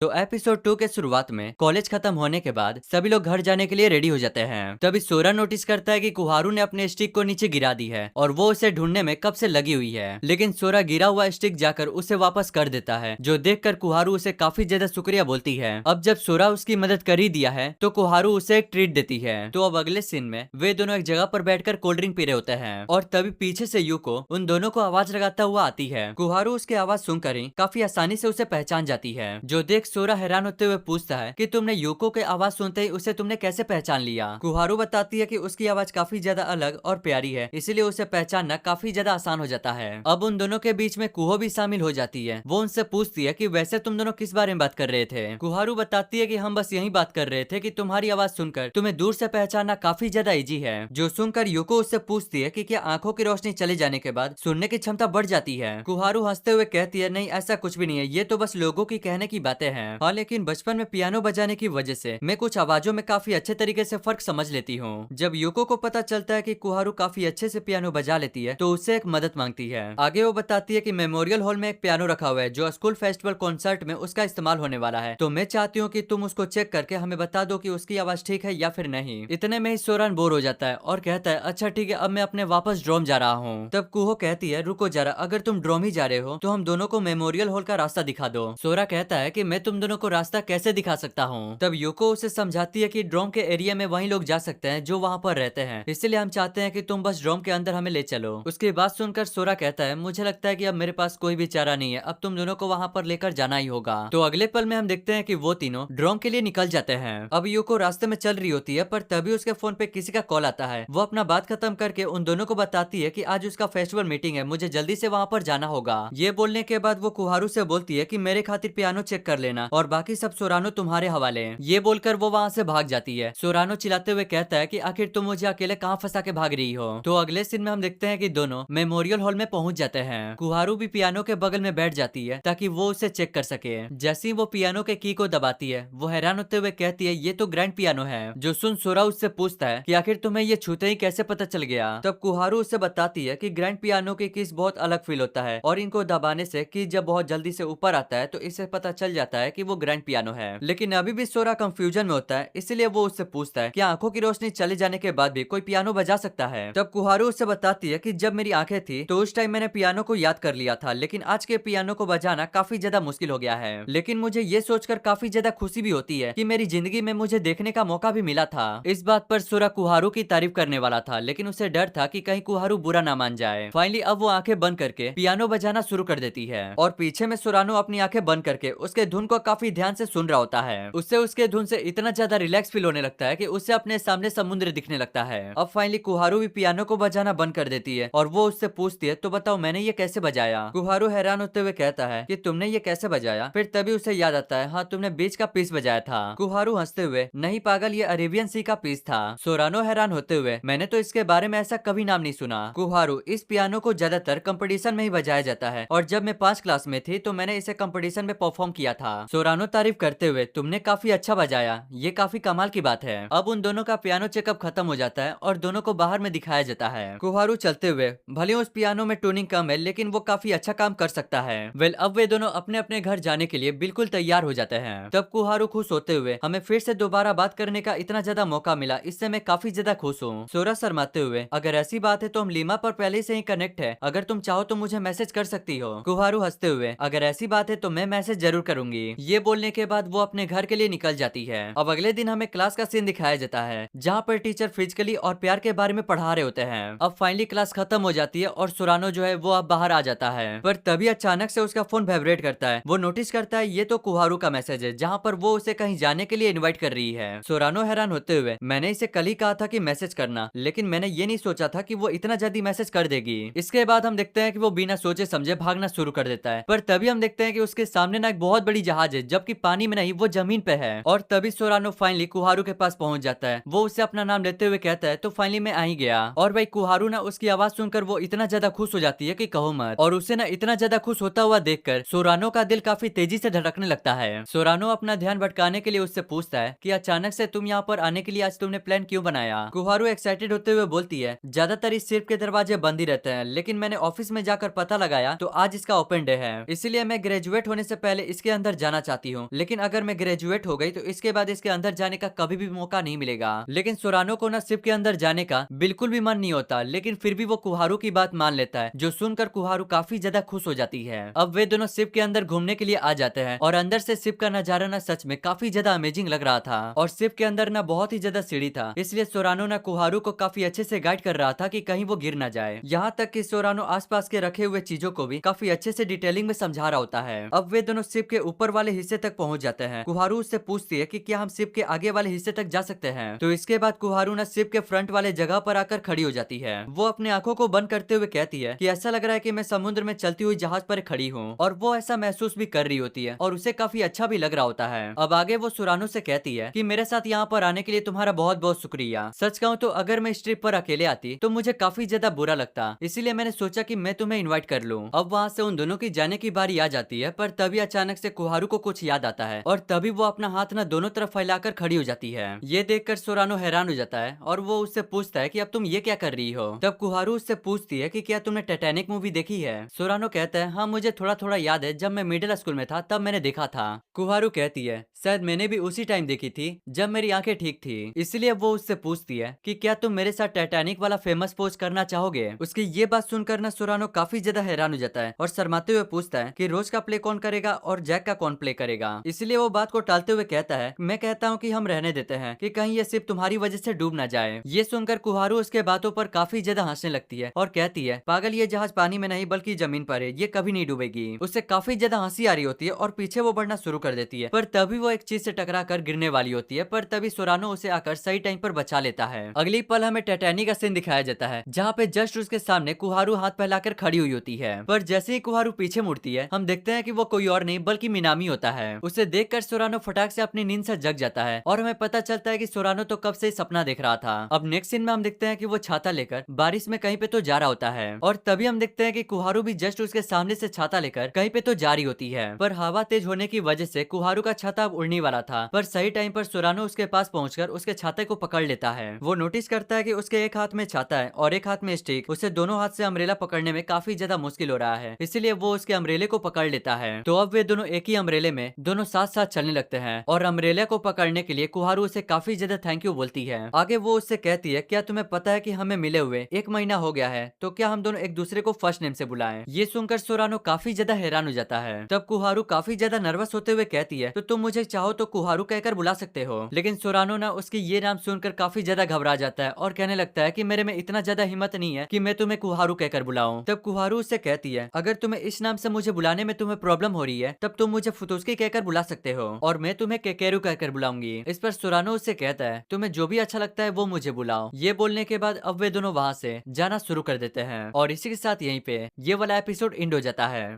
तो एपिसोड 2 के शुरुआत में कॉलेज खत्म होने के बाद सभी लोग घर जाने के लिए रेडी हो जाते हैं। तभी सोरा नोटिस करता है कि कुहारू ने अपने स्टिक को नीचे गिरा दी है और वो उसे ढूंढने में कब से लगी हुई है। लेकिन सोरा गिरा हुआ स्टिक जाकर उसे वापस कर देता है, जो देखकर कुहारू उसे काफी ज्यादा शुक्रिया बोलती है। अब जब सोरा उसकी मदद कर ही दिया है तो कुहारू उसे एक ट्रीट देती है। तो अब अगले सीन में वे दोनों एक जगह पर बैठकर कोल्ड ड्रिंक पी रहे होते हैं और तभी पीछे से यूको उन दोनों को आवाज लगाता हुआ आती है। कुहारू उसकी आवाज सुनकर ही काफी आसानी से उसे पहचान जाती है, जो देख सोरा हैरान होते हुए पूछता है कि तुमने यूको की आवाज सुनते ही उसे तुमने कैसे पहचान लिया। कुहारू बताती है कि उसकी आवाज काफी ज्यादा अलग और प्यारी है, इसीलिए उसे पहचानना काफी ज्यादा आसान हो जाता है। अब उन दोनों के बीच में कुहो भी शामिल हो जाती है। वो उनसे पूछती है कि वैसे तुम दोनों किस बारे में बात कर रहे थे। कुहारू बताती है कि हम बस यही बात कर रहे थे कि तुम्हारी आवाज सुनकर तुम्हें दूर से पहचानना काफी ज्यादा इजी है। जो सुनकर यूको उससे पूछती है कि क्या आंखों की रोशनी चले जाने के बाद सुनने की क्षमता बढ़ जाती है। कुहारू हंसते हुए कहती है, नहीं ऐसा कुछ भी नहीं है, ये तो बस लोगों की कहने की बातें हैं। हाँ, लेकिन बचपन में पियानो बजाने की वजह से मैं कुछ आवाजों में काफी अच्छे तरीके से फर्क समझ लेती हूँ। जब यूको को पता चलता है कि कुहारू काफी अच्छे से पियानो बजा लेती है तो उससे एक मदद मांगती है। आगे वो बताती है कि मेमोरियल हॉल में एक पियानो रखा हुआ है जो स्कूल फेस्टिवल कॉन्सर्ट में उसका इस्तेमाल होने वाला है, तो मैं चाहती हूँ कि तुम उसको चेक करके हमें बता दो कि उसकी आवाज ठीक है या फिर नहीं। इतने में ही सोरान बोर हो जाता है और कहता है, अच्छा ठीक है, अब मैं अपने वापस ड्रोम जा रहा हूँ। तब कुहो कहती है, रुको जरा, अगर तुम ड्रोम ही जा रहे हो तो हम दोनों को मेमोरियल हॉल का रास्ता दिखा दो। सोरा कहता है कि मैं तुम दोनों को रास्ता कैसे दिखा सकता हूँ। तब यूको उसे समझाती है कि ड्रोम के एरिया में वही लोग जा सकते हैं जो वहाँ पर रहते हैं, इसलिए हम चाहते हैं कि तुम बस ड्रोम के अंदर हमें ले चलो। उसकी बात सुनकर सोरा कहता है, मुझे लगता है कि अब मेरे पास कोई भी चारा नहीं है, अब तुम दोनों को वहाँ पर लेकर जाना ही होगा। तो अगले पल में हम देखते हैं कि वो तीनों ड्रोम के लिए निकल जाते हैं। अब यूको रास्ते में चल रही होती है, पर तभी उसके फोन पे किसी का कॉल आता है। वो अपना बात खत्म करके उन दोनों को बताती है कि आज उसका फेस्टिवल मीटिंग है, मुझे जल्दी से वहाँ पर जाना होगा। ये बोलने के बाद वो कुहारू से बोलती है कि मेरे खातिर पियानो चेक कर लेना और बाकी सब सोरानो तुम्हारे हवाले। ये बोलकर वो वहाँ से भाग जाती है। सोरानो चिल्लाते हुए कहता है कि आखिर तुम मुझे अकेले कहाँ फंसा के भाग रही हो। तो अगले सीन में हम देखते हैं कि दोनों मेमोरियल हॉल में पहुंच जाते हैं। कुहारू भी पियानो के बगल में बैठ जाती है ताकि वो उसे चेक कर सके। जैसे ही वो पियानो के की को दबाती है, वो हैरान होते हुए कहती है, ये तो ग्रैंड पियानो है। जो सुन सोरा उससे पूछता है कि आखिर तुम्हें ये छूते ही कैसे पता चल गया। तब कुहारू उससे बताती है कि ग्रैंड पियानो की कीज बहुत अलग फील होता है और इनको दबाने से कीज जब बहुत जल्दी से ऊपर आता है तो इससे पता चल जाता है कि वो ग्रैंड पियानो है। लेकिन अभी भी सोरा कंफ्यूजन में होता है, इसलिए वो उससे पूछता है कि आंखों की रोशनी चले जाने के बाद भी कोई पियानो बजा सकता है। तब कुहारू उससे बताती है कि जब मेरी आंखें थी तो उस टाइम मैंने पियानो को याद कर लिया था, लेकिन आज के पियानो को बजाना काफी ज्यादा मुश्किल हो गया है। लेकिन मुझे ये सोचकर काफी ज्यादा खुशी भी होती है कि मेरी जिंदगी में मुझे देखने का मौका भी मिला था। इस बात पर सोरा कुहारू की तारीफ करने वाला था, लेकिन उसे डर था कि कहीं कुहारू बुरा ना मान जाए। फाइनली अब वो आंखें बंद करके पियानो बजाना शुरू कर देती है और पीछे में सोरानो अपनी आंखें बंद करके उसके धुन को काफी ध्यान से सुन रहा होता है। उससे उसके धुन से इतना ज्यादा रिलैक्स फील होने लगता है कि उससे अपने सामने समुद्र दिखने लगता है। अब फाइनली कुहारू भी पियानो को बजाना बंद कर देती है और वो उससे पूछती है, तो बताओ मैंने ये कैसे बजाया। कुहारू हैरान होते हुए कहता है कि तुमने ये कैसे बजाया। फिर तभी उसे याद आता है, हाँ तुमने बीच का पीस बजाया था। कुहारू हंसते हुए, नहीं पागल, ये अरेबियन सी का पीस था। सोरानो हैरान होते हुए, मैंने तो इसके बारे में ऐसा कभी नाम नहीं सुना। कुहारू, इस पियानो को ज्यादातर कंपटीशन में ही बजाया जाता है और जब मैं 5 क्लास में थी तो मैंने इसे कंपटीशन में परफॉर्म किया था। सोरानो तारीफ करते हुए, तुमने काफी अच्छा बजाया, ये काफी कमाल की बात है। अब उन दोनों का पियानो चेकअप खत्म हो जाता है और दोनों को बाहर में दिखाया जाता है। कुहारू चलते हुए, भले उस पियानो में ट्यूनिंग कम है लेकिन वो काफी अच्छा काम कर सकता है। वेल, अब वे दोनों अपने अपने घर जाने के लिए बिल्कुल तैयार हो जाते हैं। तब कुहारू खुश होते हुए, हमें फिर से दोबारा बात करने का इतना ज्यादा मौका मिला, इससे मैं काफी ज्यादा खुश हूँ। सोरा शर्माते हुए, अगर ऐसी बात है तो हम लीमा पर पहले से ही कनेक्ट है, अगर तुम चाहो तो मुझे मैसेज कर सकती हो। कुहारू हंसते हुए, अगर ऐसी बात है तो मैं मैसेज जरूर करूंगी। ये बोलने के बाद वो अपने घर के लिए निकल जाती है। अब अगले दिन हमें क्लास का सीन दिखाया जाता है जहाँ पर टीचर फिजिकली और प्यार के बारे में पढ़ा रहे होते हैं। अब फाइनली क्लास खत्म हो जाती है और सोरानो जो है वो अब बाहर आ जाता है, पर तभी अचानक से उसका फोन वाइब्रेट करता है। वो नोटिस करता है ये तो कुहारू का मैसेज है जहाँ पर वो उसे कहीं जाने के लिए इनवाइट कर रही है। सोरानो हैरान होते हुए, मैंने इसे कल ही कहा था कि मैसेज करना, लेकिन मैंने ये नहीं सोचा था कि वो इतना जल्दी मैसेज कर देगी। इसके बाद हम देखते हैं कि वो बिना सोचे समझे भागना शुरू कर देता है, पर तभी हम देखते हैं कि उसके सामने ना एक बहुत बड़ी जहाज है, जबकि पानी में नहीं, वो जमीन पे है। और तभी सोरानो फाइनली कुहारू के पास पहुंच जाता है। वो उसे अपना नाम लेते हुए कहता है, तो फाइनली मैं आ ही गया। और भाई कुहारू ना उसकी आवाज सुनकर वो इतना ज्यादा खुश हो जाती है कि कहो मत। और उसे ना इतना ज्यादा खुश होता हुआ देखकर सोरानो का दिल काफी तेजी से धड़कने लगता है। सोरानो अपना ध्यान भटकाने के लिए उससे पूछता है कि अचानक से तुम यहाँ पर आने के लिए आज तुमने प्लान क्यों बनाया। कुहारू एक्साइटेड होते हुए बोलती है, ज्यादातर इस शिप के दरवाजे बंद ही रहते हैं, लेकिन मैंने ऑफिस में जाकर पता लगाया तो आज इसका ओपन डे है, इसीलिए मैं ग्रेजुएट होने से पहले इसके अंदर जाना चाहती हूँ, लेकिन अगर मैं ग्रेजुएट हो गई तो इसके बाद इसके अंदर जाने का कभी भी मौका नहीं मिलेगा। लेकिन सोरानो को ना शिप के अंदर जाने का बिल्कुल भी मन नहीं होता, लेकिन फिर भी वो कुहारू की बात मान लेता है, जो सुनकर कुहारू काफी ज्यादा खुश हो जाती है। अब वे दोनों शिप के अंदर घूमने के लिए आ जाते हैं और अंदर से शिप का नजारा ना सच में काफी ज्यादा अमेजिंग लग रहा था। और शिप के अंदर ना बहुत ही ज्यादा सीढ़ी था, इसलिए सोरानो ना कुहारू को काफी अच्छे से गाइड कर रहा था कि कहीं वो गिर ना जाए। यहाँ तक कि सोरानो आसपास के रखे हुए चीजों को भी काफी अच्छे से डिटेलिंग में समझा रहा होता है। अब वे दोनों शिप के ऊपर वाले हिस्से तक पहुंच जाते हैं। कुहारू उससे पूछती है कि क्या हम शिप के आगे वाले हिस्से तक जा सकते हैं। तो इसके बाद कुहारू ना शिप के फ्रंट वाले जगह पर आकर खड़ी हो जाती है। वो अपने आंखों को बंद करते हुए कहती है कि ऐसा लग रहा है कि मैं समुद्र में चलती हुई जहाज पर खड़ी हूँ, और वो ऐसा महसूस भी कर रही होती है और उसे काफी अच्छा भी लग रहा होता है। अब आगे वो सोरानो से कहती है कि मेरे साथ यहाँ पर आने के लिए तुम्हारा बहुत बहुत शुक्रिया। सच कहूँ तो अगर मैं इस ट्रिप पर अकेले आती तो मुझे काफी ज्यादा बुरा लगता, इसीलिए मैंने सोचा कि मैं तुम्हें इन्वाइट कर लूं। अब वहाँ से उन दोनों की जाने की बारी आ जाती है, पर तभी अचानक से कुहारू को कुछ याद आता है और तभी वो अपना हाथ ना दोनों तरफ फैलाकर खड़ी हो जाती है। ये देखकर सोरानो हैरान हो जाता है और वो उससे पूछता है कि अब तुम ये क्या कर रही हो। तब कुहारू उससे पूछती है कि क्या तुमने टाइटैनिक मूवी देखी है। सोरानो कहता है हाँ मुझे थोड़ा थोड़ा याद है, जब मैं मिडिल स्कूल में था तब मैंने देखा था। कुहारू कहती है शायद मैंने भी उसी टाइम देखी थी जब मेरी आंखें ठीक थी। इसलिए वो उससे पूछती है कि क्या तुम मेरे साथ टाइटैनिक वाला फेमस पोज करना चाहोगे। उसकी ये बात सुनकर ना सोरानो काफी ज्यादा हैरान हो जाता है और शर्माते हुए पूछता है कि रोज का प्ले कौन करेगा और जैक का कौन प्ले करेगा। इसलिए वो बात को टालते हुए कहता है मैं कहता हूँ कि हम रहने देते हैं कि कहीं ये सिर्फ तुम्हारी वजह से डूब ना जाए। ये सुनकर कुहारू उसके बातों पर काफी ज्यादा हंसने लगती है और कहती है पागल, ये जहाज पानी में नहीं बल्कि जमीन पर है, ये कभी नहीं डूबेगी। उससे काफी ज्यादा हंसी आ रही होती है और पीछे वो बढ़ना शुरू कर देती है, पर तभी वो एक चीज से टकरा कर गिरने वाली होती है, पर तभी सोरानो उसे आकर सही टाइम पर बचा लेता है। अगली पल हमें टाइटैनिक का सीन दिखाया जाता है, जहाँ पे जस्ट उसके सामने कुहारू हाथ फैलाकर खड़ी हुई होती है, पर जैसे ही कुहारू पीछे मुड़ती है हम देखते हैं कि वो कोई और नहीं बल्कि मिनामी होता है। उसे देखकर सोरानो फटाक से अपनी नींद से जग जाता है और हमें पता चलता है कि सोरानो तो कब से सपना देख रहा था। अब नेक्स्ट सीन में हम देखते हैं कि वो छाता लेकर बारिश में कहीं पे तो जा रहा होता है, और तभी हम देखते हैं कि कुहारू भी जस्ट उसके सामने से छाता लेकर कहीं पे तो जा रही होती है, पर हवा तेज होने की वजह से कुहारू का छाता अब उड़ने वाला था, पर सही टाइम पर सोरानो उसके पास पहुंचकर उसके छाते को पकड़ लेता है। वो नोटिस करता है कि उसके एक हाथ में छाता है और एक हाथ में स्टिक, उसे दोनों हाथ से अम्ब्रेला पकड़ने में काफी ज्यादा मुश्किल हो रहा है, इसलिए वो उसके अम्ब्रेले को पकड़ लेता है। तो अब वे दोनों एक ही अम्ब्रेले में दोनों साथ साथ चलने लगते हैं और अम्ब्रेला को पकड़ने के लिए कुहारू उसे काफी ज्यादा थैंक यू बोलती है। आगे वो उससे कहती है क्या तुम्हें पता है कि हमें मिले हुए 1 महीना हो गया है, तो क्या हम दोनों एक दूसरे को फर्स्ट नेम से बुलाएं। ये सुनकर सोरानो काफी ज्यादा हैरान हो जाता है। तब कुहारू काफी ज्यादा नर्वस होते हुए कहती है तो तुम मुझे चाहो तो कुहारू कहकर बुला सकते हो, लेकिन सोरानो ना उसकी ये नाम सुनकर काफी ज्यादा घबरा जाता है और कहने लगता है कि मेरे में इतना ज्यादा हिम्मत नहीं है कि मैं तुम्हें कुहारू कहकर बुलाऊं। तब कुहारू उससे कहती है अगर तुम्हें इस नाम से मुझे बुलाने में तुम्हें प्रॉब्लम हो रही है तब तुम मुझे फुतुस्की कहकर बुला सकते हो और मैं तुम्हें केकेरू कहकर बुलाऊंगी। इस पर सोरानो उससे कहता है तुम्हें जो भी अच्छा लगता है वो मुझे बुलाओ। ये बोलने के बाद अब वे दोनों वहाँ से जाना शुरू कर देते हैं और इसी के साथ यहीं पे ये वाला एपिसोड एंड हो जाता है।